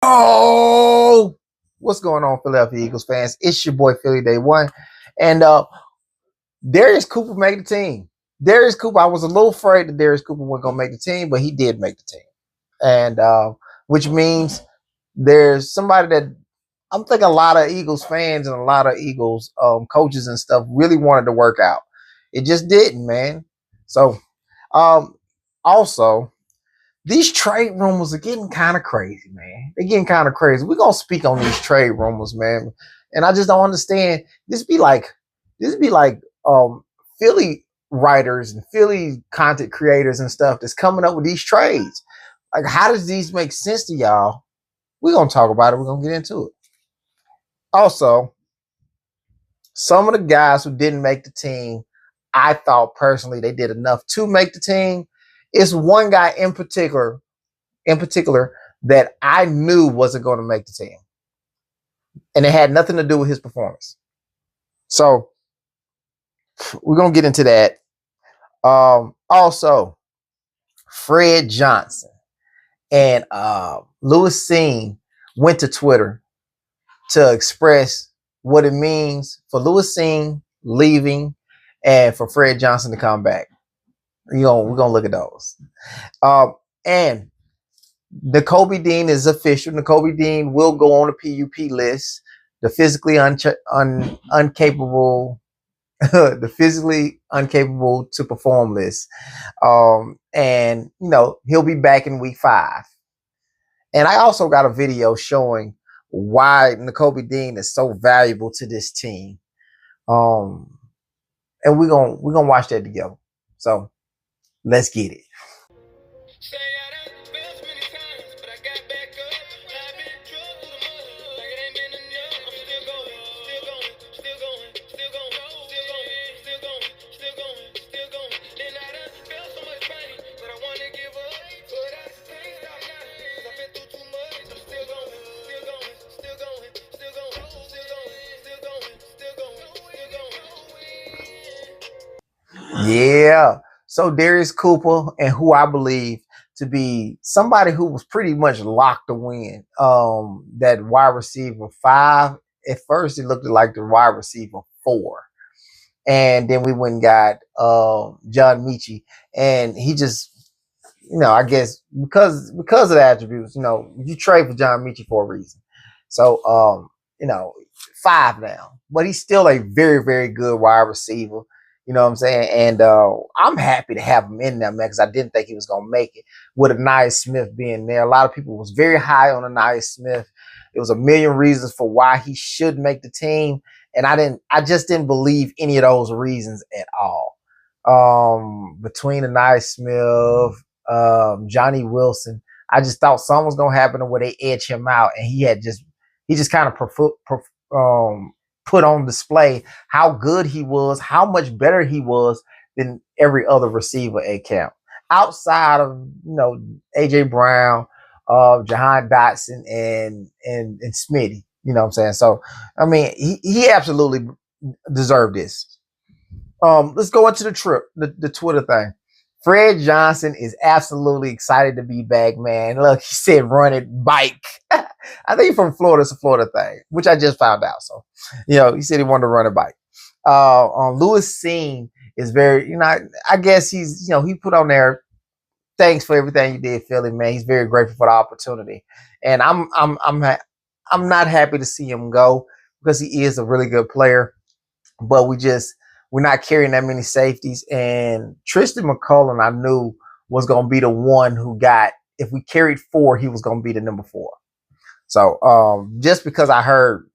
Oh, what's going on, Philadelphia Eagles fans? It's your boy Philly Day One, and Darius Cooper made the team. Darius Cooper, I was a little afraid that Darius Cooper wasn't gonna make the team, but he did make the team, and which means there's somebody that I'm thinking a lot of Eagles fans and a lot of Eagles coaches and stuff really wanted to work out. It just didn't, man. So, um, also. These trade rumors are getting kind of crazy, man. They're getting kind of crazy. We're gonna speak on these trade rumors, man. And I just don't understand. This be like Philly writers and Philly content creators and stuff that's coming up with these trades. Like, how does these make sense to y'all? We're gonna talk about it. We're gonna get into it. Also, some of the guys who didn't make the team, I thought personally they did enough to make the team. It's one guy in particular that I knew wasn't going to make the team. And it had nothing to do with his performance. So we're going to get into that. Also, Fred Johnson and Lewis Cine went to Twitter to express what it means for Lewis Cine leaving and for Fred Johnson to come back. We're going to look at those. And Nakobe Dean is official. Nakobe Dean will go on the PUP list, the physically uncapable, the physically incapable to perform list. And he'll be back in week 5. And I also got a video showing why Nakobe Dean is so valuable to this team. And we're gonna watch that together. So let's get it. Yeah. So Darius Cooper, and who I believe to be somebody who was pretty much locked to win. That wide receiver 5. At first, it looked like the wide receiver 4. And then we went and got John Metchie. And he just, I guess because of the attributes, you trade for John Metchie for a reason. So 5 now. But he's still a very, very good wide receiver. You know what I'm saying? And I'm happy to have him in there, man, because I didn't think he was going to make it with Ainias Smith being there. A lot of people was very high on Ainias Smith. There was a million reasons for why he should make the team. And I just didn't believe any of those reasons at all. Between Ainias Smith, Johnny Wilson, I just thought something was going to happen where they edge him out. And he just kind of put on display how good he was, how much better he was than every other receiver at camp. Outside of, AJ Brown, Jahan Dotson, and Smitty. You know what I'm saying? So, I mean, he absolutely deserved this. Let's go into the Twitter thing. Fred Johnson is absolutely excited to be back, man. Look, he said run it, bike. I think from Florida. It's a Florida thing, which I just found out. So, he said he wanted to run a bike. Lewis Cine is very, I guess he's, he put on there, thanks for everything you did, Philly, man. He's very grateful for the opportunity. And I'm not happy to see him go because he is a really good player. But we're not carrying that many safeties. And Tristan McCullum, I knew, was going to be the one who got, if we carried 4, he was going to be the number 4. So just because I heard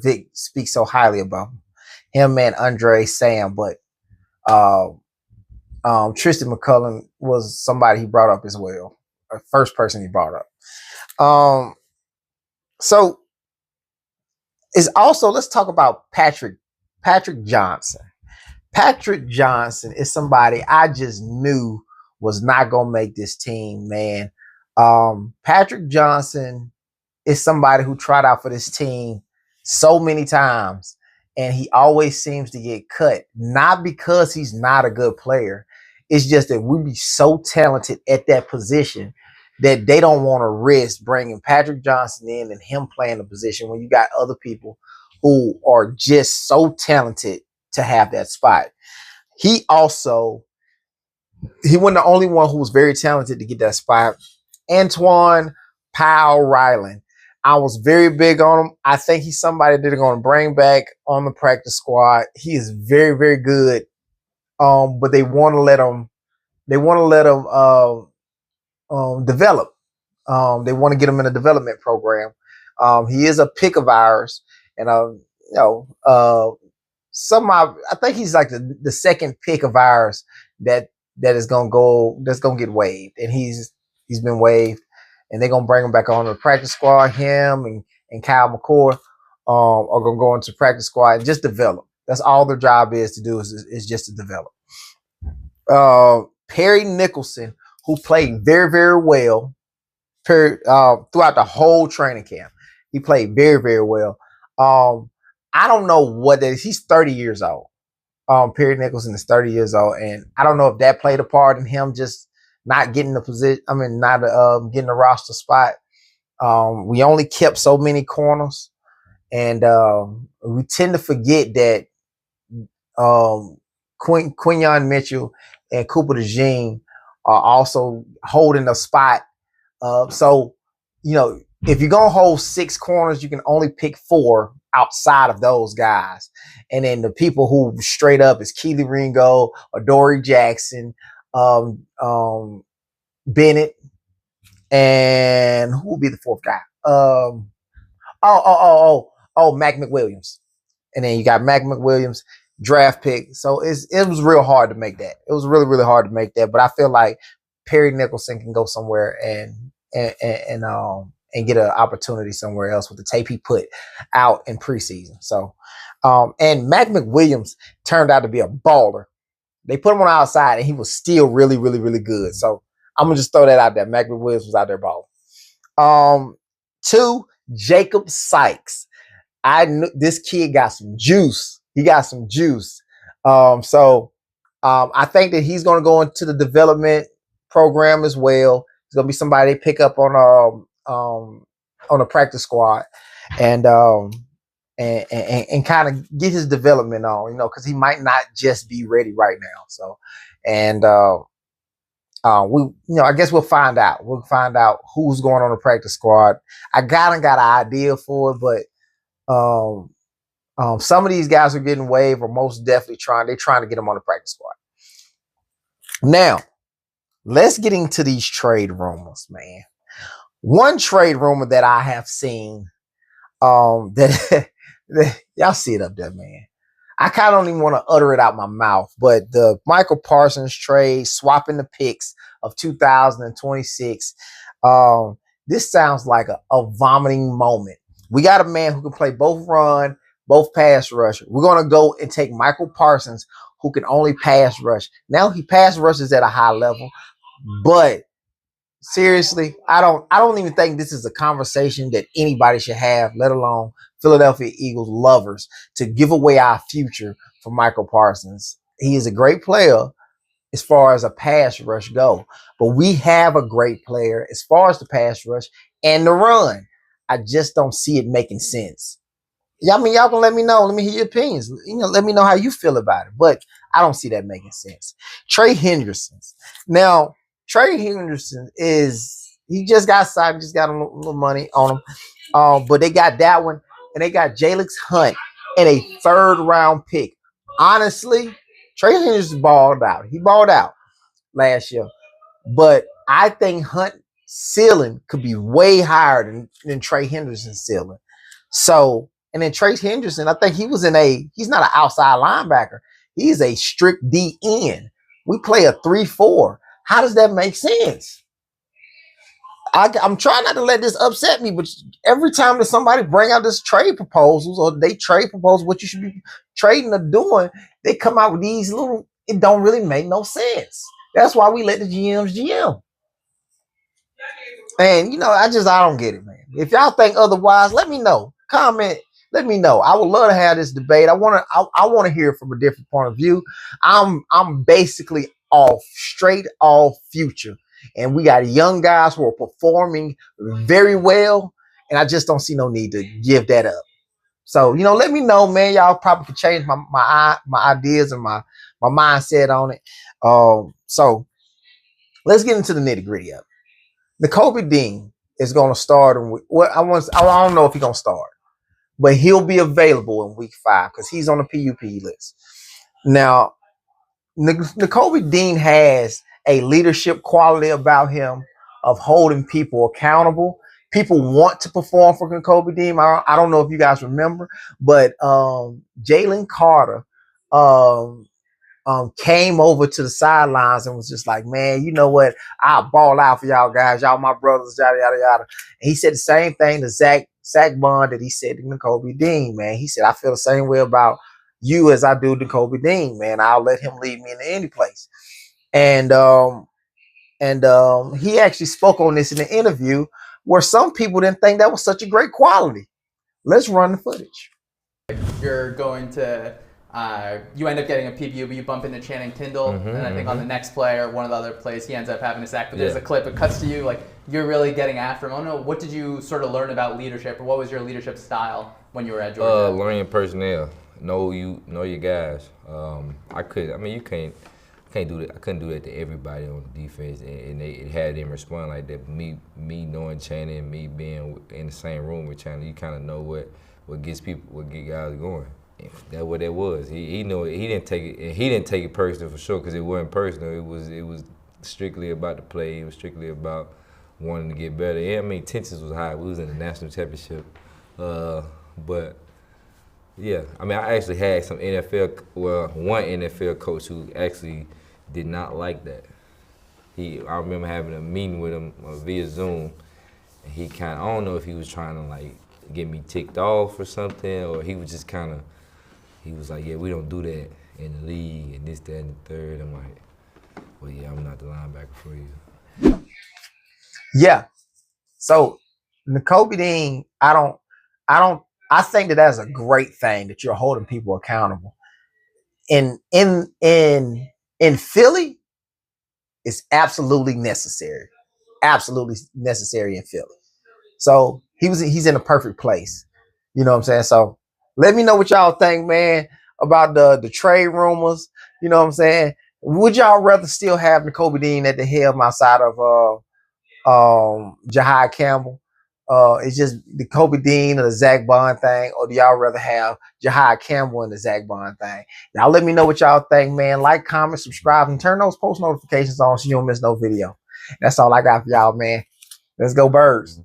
Vic speak so highly about him and Andre Sam, but Tristan McCullum was somebody he brought up as well. The first person he brought up. So it's also, let's talk about Patrick Johnson. Patrick Johnson is somebody I just knew was not going to make this team, man. Patrick Johnson is somebody who tried out for this team so many times, and he always seems to get cut. Not because he's not a good player. It's just that we be so talented at that position that they don't want to risk bringing Patrick Johnson in and him playing the position when you got other people who are just so talented to have that spot. He also, he wasn't the only one who was very talented to get that spot. Antoine Powell Ryland. I was very big on him. I think he's somebody that they're going to bring back on the practice squad. He is very, very good. But they want to let him. They want to let him develop. They want to get him in a development program. He is a pick of ours, and I think he's like the second pick of ours that is gonna go, that's gonna get waived, and he's been waived, and they're gonna bring him back on the practice squad. Him and Kyle McCord are gonna go into practice squad and just develop. That's all their job is to do, is just to develop. Perry Nicholson, who played very, very well throughout the whole training camp. He played very, very well. I don't know what that is. He's 30 years old. Perry Nicholson is 30 years old, and I don't know if that played a part in him just not getting the position. I mean, not getting the roster spot. We only kept so many corners, and we tend to forget that Quinyon Mitchell and Cooper DeJean are also holding a spot. So, if you're going to hold 6 corners, you can only pick 4 outside of those guys. And then the people who straight up is Keely Ringo, Adoree Jackson, Bennett, and who will be the 4th guy? Mac McWilliams. And then you got Mac McWilliams, draft pick. So it was real hard to make that. It was really, really hard to make that. But I feel like Perry Nicholson can go somewhere and get an opportunity somewhere else with the tape he put out in preseason. So, and Mac McWilliams turned out to be a baller. They put him on the outside, and he was still really, really, really good. So I'm gonna just throw that out there. Mac McWilliams was out there balling. 2, Jacob Sykes. I knew this kid got some juice. He got some juice. I think that he's going to go into the development program as well. He's going to be somebody they pick up on a practice squad, and kind of get his development on, because he might not just be ready right now. So, and I guess we'll find out. We'll find out who's going on the practice squad. I got an idea for it, but some of these guys are getting waived, or most definitely trying to get them on the practice squad. Now, let's get into these trade rumors, man. One trade rumor that I have seen, that y'all see it up there, man. I kind of don't even want to utter it out my mouth, but the Michael Parsons trade, swapping the picks of 2026. This sounds like a vomiting moment. We got a man who can play both run, both pass rush. We're going to go and take Michael Parsons, who can only pass rush. Now he pass rushes at a high level, but seriously, I don't even think this is a conversation that anybody should have, let alone Philadelphia Eagles lovers, to give away our future for Michael Parsons. He is a great player as far as a pass rush go, but we have a great player as far as the pass rush and the run. I just don't see it making sense. Y'all can let me know. Let me hear your opinions. Let me know how you feel about it. But I don't see that making sense. Trey Henderson. Now, Trey Henderson he just got signed, just got a little money on him. But they got that one, and they got Jalix Hunt and a 3rd round pick. Honestly, Trey Henderson balled out. He balled out last year. But I think Hunt ceiling could be way higher than Trey Henderson's ceiling. So, and then Trey Henderson, I think he's not an outside linebacker. He's a strict DN. We play a 3-4. How does that make sense? I'm trying not to let this upset me, but every time that somebody bring out this trade proposals, or they trade propose what you should be trading or doing, they come out with these it don't really make no sense. That's why we let the GMs GM. And I don't get it, man. If y'all think otherwise, let me know. Comment. Let me know. I would love to have this debate. I want to hear from a different point of view. I'm basically straight off future. and we got young guys who are performing very well, and I just don't see no need to give that up. So, you know, let me know, man. Y'all probably could change my ideas and my mindset on it. So let's get into the nitty gritty of it. Nakobe Dean is going to start in I don't know if he's going to start, but he'll be available in week 5 because he's on the PUP list. Now, Nakobe Dean has a leadership quality about him of holding people accountable. People want to perform for Nakobe Dean. I don't know if you guys remember, but Jalen Carter came over to the sidelines and was just like, man, you know what? I'll ball out for y'all guys. Y'all my brothers, yada, yada, yada. And he said the same thing to Zach Bond that he said to Nakobe Dean, man. He said, I feel the same way about you as I do Nakobe Dean, man. I'll let him lead me into any place. And he actually spoke on this in an interview where some people didn't think that was such a great quality. Let's run the footage. You're going to you end up getting a PBU, but you bump into Channing Tindall, and I think on the next play or one of the other plays, he ends up having a sack. But there's a clip, it cuts to you, like you're really getting after him. I don't know, what did you sort of learn about leadership, or what was your leadership style when you were at Georgia? Learning personnel, know your guys. You can't do that. I couldn't do that to everybody on defense, and it had them respond like that. Me knowing Channing, me being in the same room with Channing, you kind of know what gets guys going. That's what it was. He knew it. He didn't take it. And he didn't take it personal for sure, because it wasn't personal. It was strictly about the play. It was strictly about wanting to get better. Yeah, I mean, tensions was high. We was in the national championship, but yeah, I mean, I actually had one NFL coach who actually did not like that. I remember having a meeting with him via Zoom, and he kind of, I don't know if he was trying to like get me ticked off or something, or he was just kind of. He was like, yeah, we don't do that in the league, and this, that, and the third. I'm like, well, yeah, I'm not the linebacker for you. Yeah. So, Nakobe Dean, I think that's a great thing that you're holding people accountable. In Philly, it's absolutely necessary. Absolutely necessary in Philly. So, he's in a perfect place. You know what I'm saying? So, let me know what y'all think, man, about the trade rumors. You know what I'm saying? Would y'all rather still have Nakobe Dean at the helm outside of Jahai Campbell? It's just the Nakobe Dean or the Zach Bond thing, or do y'all rather have Jahai Campbell and the Zach Bond thing? Y'all let me know what y'all think, man. Like, comment, subscribe, and turn those post notifications on so you don't miss no video. That's all I got for y'all, man. Let's go Birds.